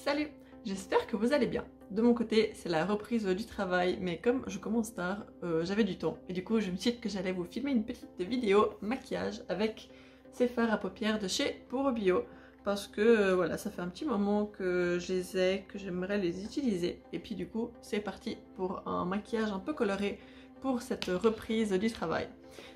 Salut, j'espère que vous allez bien. De mon côté, c'est la reprise du travail, mais comme je commence tard, j'avais du temps. Et du coup, je me suis dit que j'allais vous filmer une petite vidéo maquillage avec ces fards à paupières de chez Pour Bio. Parce que voilà, ça fait un petit moment que je les ai, que j'aimerais les utiliser. Et puis du coup, c'est parti pour un maquillage un peu coloré pour cette reprise du travail.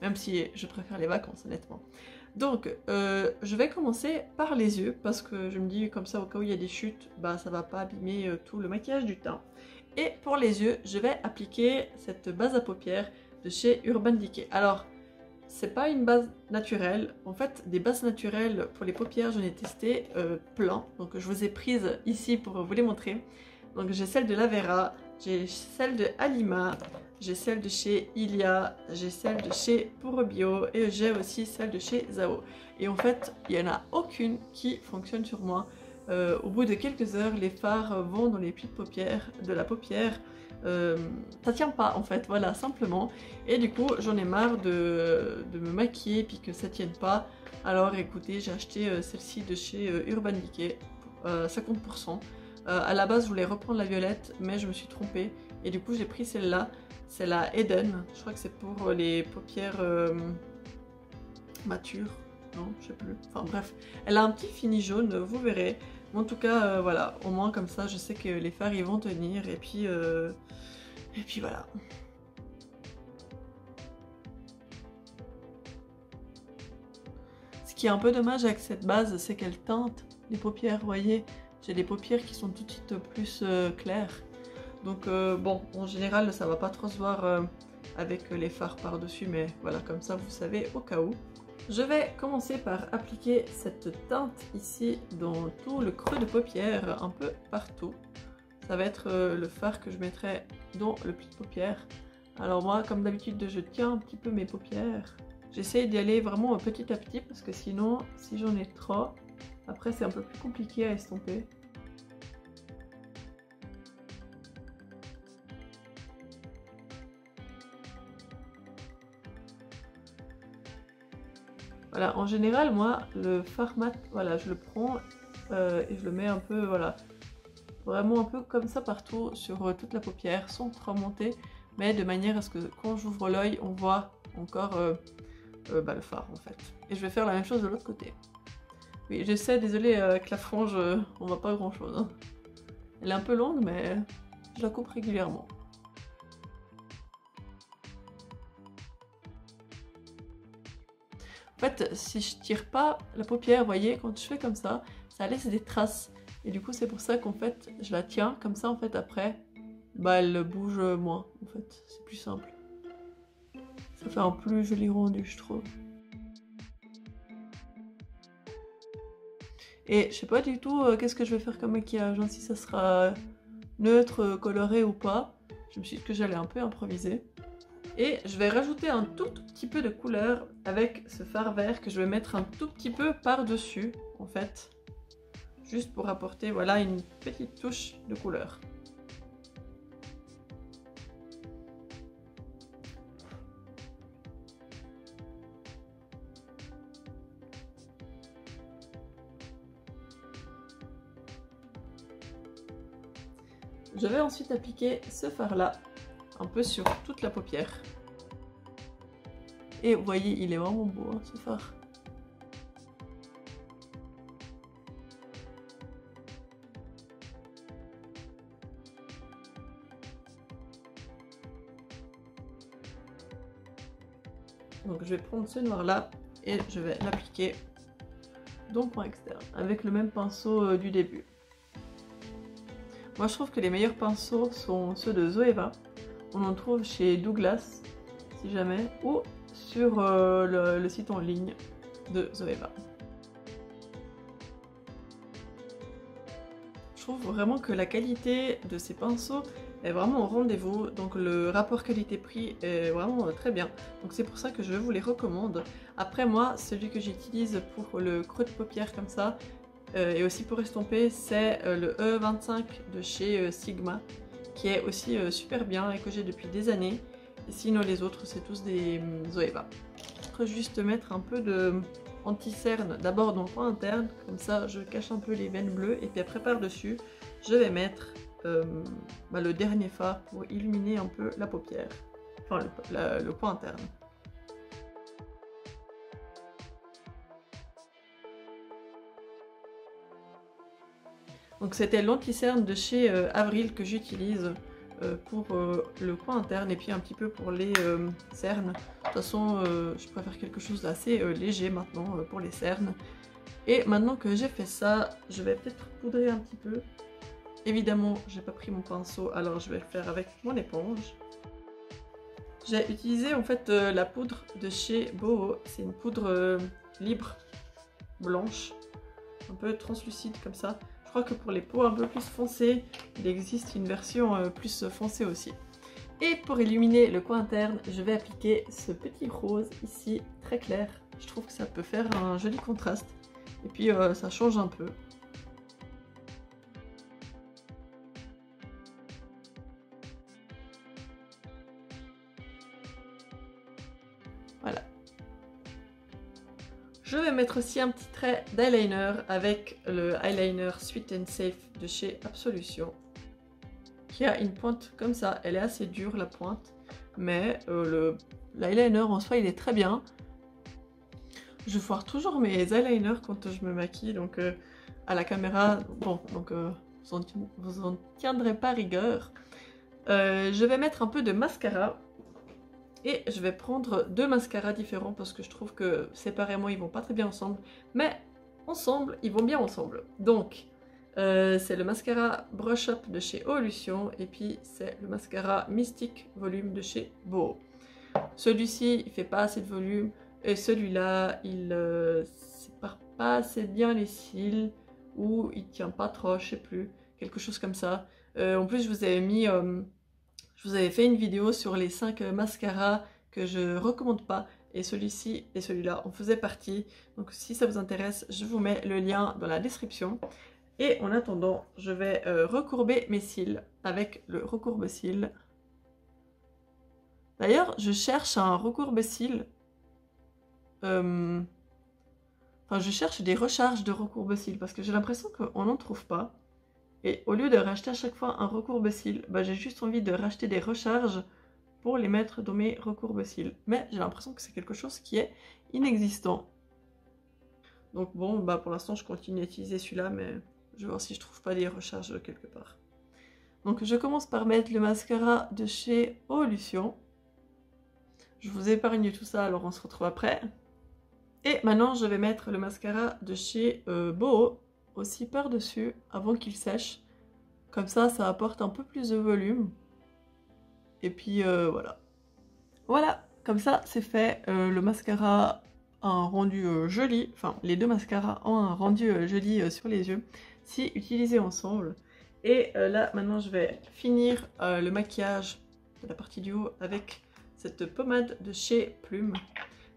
Même si je préfère les vacances, honnêtement. Donc, je vais commencer par les yeux, parce que je me dis, comme ça, au cas où il y a des chutes, bah ça va pas abîmer tout le maquillage du teint. Et pour les yeux, je vais appliquer cette base à paupières de chez Urban Decay. Alors, c'est pas une base naturelle. En fait, des bases naturelles pour les paupières, j'en ai testé plein. Donc, je vous ai prise ici pour vous les montrer. Donc, j'ai celle de Lavera, j'ai celle de Alima, j'ai celle de chez Ilia, j'ai celle de chez Pour Bio et j'ai aussi celle de chez Zao. Et en fait, il n'y en a aucune qui fonctionne sur moi. Au bout de quelques heures, les fards vont dans les plis de paupières, de la paupière. Ça tient pas en fait, voilà, simplement. Et du coup, j'en ai marre de me maquiller puis que ça tienne pas. Alors écoutez, j'ai acheté celle-ci de chez Urban Decay, 50%. À la base, je voulais reprendre la violette, mais je me suis trompée. Et du coup, j'ai pris celle-là. C'est la Eden. Je crois que c'est pour les paupières matures. Non, je sais plus. Enfin bref, elle a un petit fini jaune, vous verrez. Mais en tout cas, voilà. Au moins comme ça, je sais que les fards ils vont tenir. Et puis voilà. Ce qui est un peu dommage avec cette base, c'est qu'elle teinte les paupières. Vous voyez, j'ai des paupières qui sont tout de suite plus claires. Donc bon, en général ça va pas trop se voir avec les fards par-dessus, mais voilà, comme ça vous savez au cas où. Je vais commencer par appliquer cette teinte ici dans tout le creux de paupière, un peu partout. Ça va être le fard que je mettrai dans le pli de paupière. Alors moi, comme d'habitude, je tiens un petit peu mes paupières. J'essaye d'y aller vraiment petit à petit parce que sinon, si j'en ai trop, après c'est un peu plus compliqué à estomper. Voilà, en général, moi, le fard mat, voilà, je le prends et je le mets un peu, voilà, vraiment un peu comme ça partout sur toute la paupière, sans trop monter, mais de manière à ce que quand j'ouvre l'œil, on voit encore le fard en fait. Et je vais faire la même chose de l'autre côté. Oui, j'essaie, désolée, avec la frange, on voit pas grand chose. Hein. Elle est un peu longue, mais je la coupe régulièrement. En fait, si je tire pas la paupière, vous voyez, quand je fais comme ça laisse des traces. Et du coup, c'est pour ça qu'en fait, je la tiens comme ça, en fait, après, bah, elle bouge moins, en fait. C'est plus simple. Ça fait un plus joli rendu, je trouve. Et je sais pas du tout qu'est-ce que je vais faire comme maquillage, hein, si ça sera neutre, coloré ou pas. Je me suis dit que j'allais un peu improviser. Et je vais rajouter un tout petit peu de couleur avec ce fard vert que je vais mettre un tout petit peu par-dessus, en fait. Juste pour apporter, voilà, une petite touche de couleur. Je vais ensuite appliquer ce fard-là, un peu sur toute la paupière. Et vous voyez, il est vraiment beau, hein, ce fard. Donc je vais prendre ce noir-là et je vais l'appliquer dans le point externe, avec le même pinceau du début. Moi je trouve que les meilleurs pinceaux sont ceux de Zoeva. On en trouve chez Douglas, si jamais, ou sur le site en ligne de Zoeva. Je trouve vraiment que la qualité de ces pinceaux est vraiment au rendez-vous, donc le rapport qualité-prix est vraiment très bien. Donc c'est pour ça que je vous les recommande. Après moi, celui que j'utilise pour le creux de paupière comme ça, et aussi pour estomper, c'est le E25 de chez Sigma, qui est aussi super bien et que j'ai depuis des années. Et sinon les autres, c'est tous des Zoeva. Je vais juste mettre un peu de anti-cerne d'abord dans le coin interne, comme ça je cache un peu les veines bleues, et puis après par-dessus, je vais mettre le dernier fard pour illuminer un peu la paupière, enfin le coin interne. Donc c'était l'anti-cerne de chez Avril que j'utilise pour le coin interne et puis un petit peu pour les cernes. De toute façon, je préfère quelque chose d'assez léger maintenant pour les cernes. Et maintenant que j'ai fait ça, je vais peut-être poudrer un petit peu. Évidemment, j'ai pas pris mon pinceau, alors je vais le faire avec mon éponge. J'ai utilisé en fait la poudre de chez Boho. C'est une poudre libre, blanche, un peu translucide comme ça. Je crois que pour les peaux un peu plus foncées, il existe une version plus foncée aussi. Et pour illuminer le coin interne, je vais appliquer ce petit rose ici, très clair. Je trouve que ça peut faire un joli contraste. Et puis ça change un peu. Voilà. Je vais mettre aussi un petit trait d'eyeliner avec le eyeliner Sweet and Safe de chez Absolution, qui a une pointe comme ça. Elle est assez dure la pointe, mais l'eyeliner en soi il est très bien. Je foire toujours mes eyeliners quand je me maquille, donc à la caméra, bon, donc vous en tiendrez pas rigueur. Je vais mettre un peu de mascara. Et je vais prendre deux mascaras différents parce que je trouve que séparément ils vont pas très bien ensemble. Mais ensemble, ils vont bien ensemble. Donc, c'est le mascara Brush Up de chez Evolution. Et puis c'est le mascara Mystic Volume de chez Boho. Celui-ci, il fait pas assez de volume. Et celui-là, il sépare pas assez bien les cils. Ou il tient pas trop, je sais plus. Quelque chose comme ça. En plus, je vous avais mis... je vous avais fait une vidéo sur les 5 mascaras que je recommande pas, et celui-ci et celui-là en faisaient partie. Donc si ça vous intéresse, je vous mets le lien dans la description. Et en attendant, je vais recourber mes cils avec le recourbe-cils. D'ailleurs, je cherche un recourbe-cils. Enfin, je cherche des recharges de recourbe-cils parce que j'ai l'impression qu'on n'en trouve pas. Et au lieu de racheter à chaque fois un recourbe-cils, bah, j'ai juste envie de racheter des recharges pour les mettre dans mes recourbe-cils. Mais j'ai l'impression que c'est quelque chose qui est inexistant. Donc bon, bah pour l'instant je continue à utiliser celui-là, mais je vais voir si je trouve pas des recharges quelque part. Donc je commence par mettre le mascara de chez Evolution. Je vous épargne tout ça, alors on se retrouve après. Et maintenant je vais mettre le mascara de chez Boho aussi par-dessus avant qu'il sèche. Comme ça apporte un peu plus de volume. Et puis voilà. Voilà, comme ça c'est fait. Le mascara a un rendu joli. Enfin, les deux mascaras ont un rendu joli sur les yeux. Si utilisés ensemble. Et là, maintenant je vais finir le maquillage de la partie du haut avec cette pommade de chez Plume.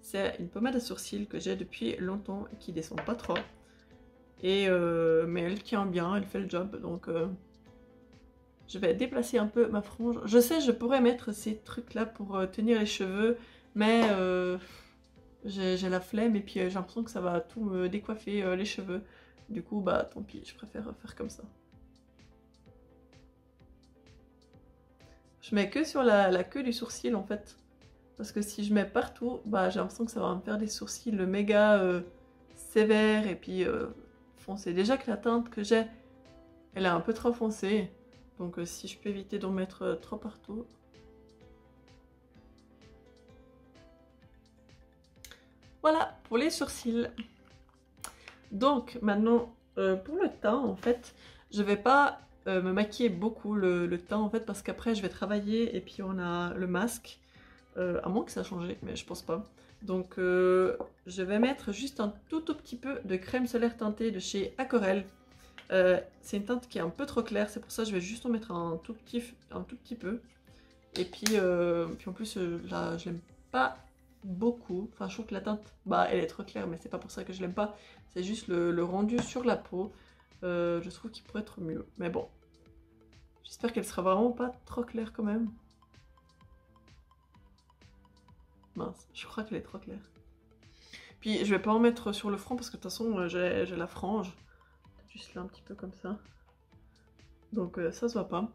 C'est une pommade à sourcils que j'ai depuis longtemps et qui descend pas trop. Et mais elle tient bien, elle fait le job, donc je vais déplacer un peu ma frange. Je sais, je pourrais mettre ces trucs là pour tenir les cheveux, mais j'ai la flemme et puis j'ai l'impression que ça va tout me décoiffer les cheveux. Du coup, bah tant pis, je préfère faire comme ça. Je mets que sur la queue du sourcil en fait, parce que si je mets partout, bah j'ai l'impression que ça va me faire des sourcils méga sévères et puis foncés. Déjà que la teinte que j'ai, elle est un peu trop foncée. Donc si je peux éviter d'en mettre trop partout. Voilà pour les sourcils. Donc maintenant pour le teint en fait, je vais pas me maquiller beaucoup le teint en fait parce qu'après je vais travailler et puis on a le masque. À moins que ça a changé, mais je pense pas. Donc je vais mettre juste un tout petit peu de crème solaire teintée de chez Aquarelle. C'est une teinte qui est un peu trop claire, c'est pour ça que je vais juste en mettre un tout petit peu. Et puis en plus là je l'aime pas beaucoup. Enfin je trouve que la teinte, bah elle est trop claire, mais c'est pas pour ça que je l'aime pas. C'est juste le rendu sur la peau. Je trouve qu'il pourrait être mieux. Mais bon, j'espère qu'elle sera vraiment pas trop claire quand même. Mince, je crois qu'elle est trop claire. Puis je vais pas en mettre sur le front parce que de toute façon j'ai la frange. Juste là un petit peu comme ça. Donc ça se voit pas.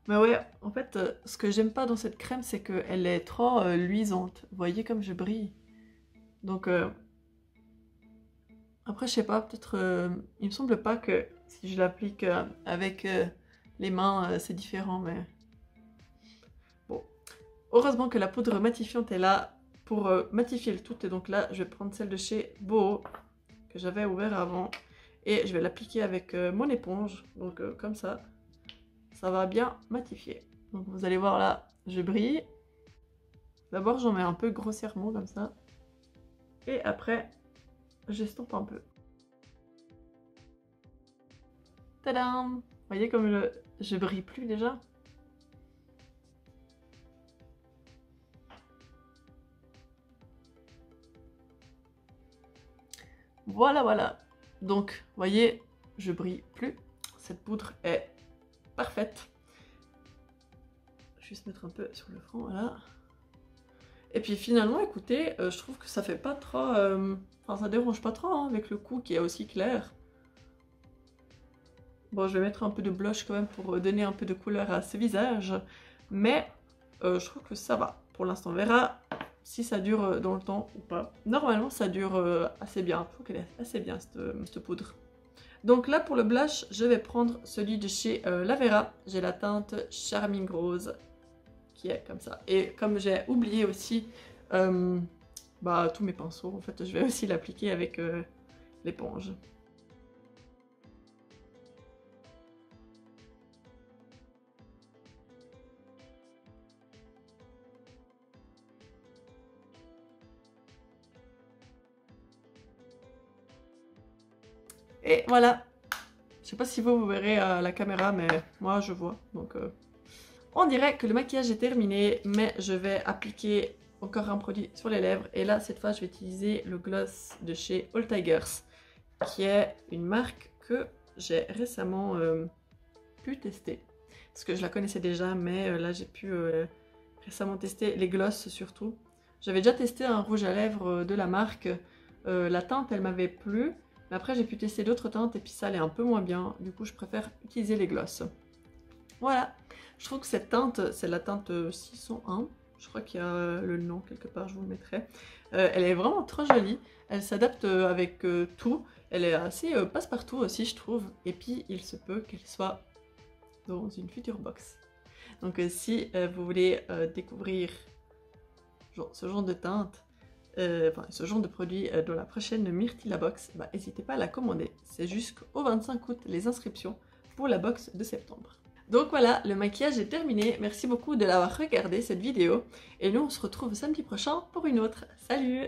Mais ouais, en fait, ce que j'aime pas dans cette crème, c'est qu'elle est trop luisante. Vous voyez comme je brille. Donc après, je sais pas, peut-être... il me semble pas que si je l'applique avec les mains, c'est différent, mais... Bon. Heureusement que la poudre matifiante est là pour matifier le tout. Et donc là, je vais prendre celle de chez Boho, que j'avais ouvert avant. Et je vais l'appliquer avec mon éponge. Donc comme ça, ça va bien matifier. Donc vous allez voir là, je brille. D'abord, j'en mets un peu grossièrement comme ça. Et après, j'estompe un peu. Tadam! Vous voyez comme je brille plus déjà? Voilà, voilà. Donc, vous voyez, je brille plus. Cette poudre est parfaite. Je vais juste mettre un peu sur le front, voilà. Et puis finalement, écoutez, je trouve que ça fait pas trop... Enfin, ça dérange pas trop hein, avec le cou qui est aussi clair. Bon, je vais mettre un peu de blush quand même pour donner un peu de couleur à ce visage. Mais je trouve que ça va. Pour l'instant, on verra si ça dure dans le temps ou pas. Normalement, ça dure assez bien. Je trouve qu'elle est assez bien, cette poudre. Donc là, pour le blush, je vais prendre celui de chez Lavera. J'ai la teinte Charming Rose, qui est comme ça. Et comme j'ai oublié aussi tous mes pinceaux, en fait, je vais aussi l'appliquer avec l'éponge. Et voilà. Je sais pas si vous verrez à la caméra, mais moi je vois. Donc on dirait que le maquillage est terminé, mais je vais appliquer encore un produit sur les lèvres. Et là, cette fois, je vais utiliser le gloss de chez All Tigers, qui est une marque que j'ai récemment pu tester. Parce que je la connaissais déjà, mais là, j'ai pu récemment tester les glosses surtout. J'avais déjà testé un rouge à lèvres de la marque. La teinte, elle m'avait plu. Mais après, j'ai pu tester d'autres teintes et puis ça allait un peu moins bien. Du coup, je préfère utiliser les glosses. Voilà. Je trouve que cette teinte, c'est la teinte 601. Je crois qu'il y a le nom quelque part, je vous le mettrai. Elle est vraiment trop jolie. Elle s'adapte avec tout. Elle est assez passe-partout aussi, je trouve. Et puis, il se peut qu'elle soit dans une future box. Donc, si vous voulez découvrir ce genre de teinte, ce genre de produit dans la prochaine Myrtilla Box, n'hésitez pas à la commander. C'est jusqu'au 25 août les inscriptions pour la box de septembre. Donc voilà, le maquillage est terminé. Merci beaucoup de l'avoir regardé cette vidéo. Et nous, on se retrouve samedi prochain pour une autre. Salut!